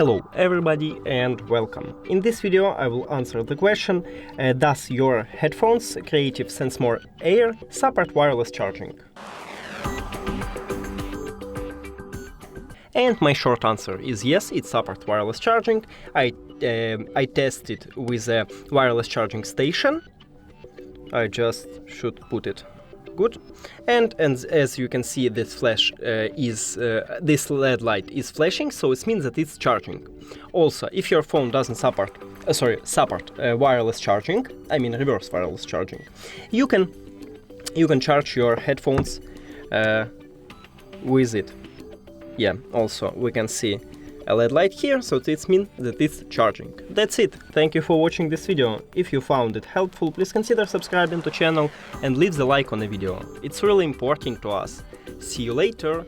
Hello everybody and welcome. In this video I will answer the question, does your headphones Creative Sensemore Air support wireless charging? And my short answer is yes, it supports wireless charging. I tested with a wireless charging station. I just should put it good, and as you can see, this flash this LED light is flashing, so it means that it's charging. Also, if your phone doesn't support wireless charging, I mean reverse wireless charging, you can charge your headphones with it. Yeah, also we can see a LED light here, so this means that it's charging. That's it. Thank you for watching this video. If you found it helpful, please consider subscribing to the channel and leave the like on the video. It's really important to us. See you later!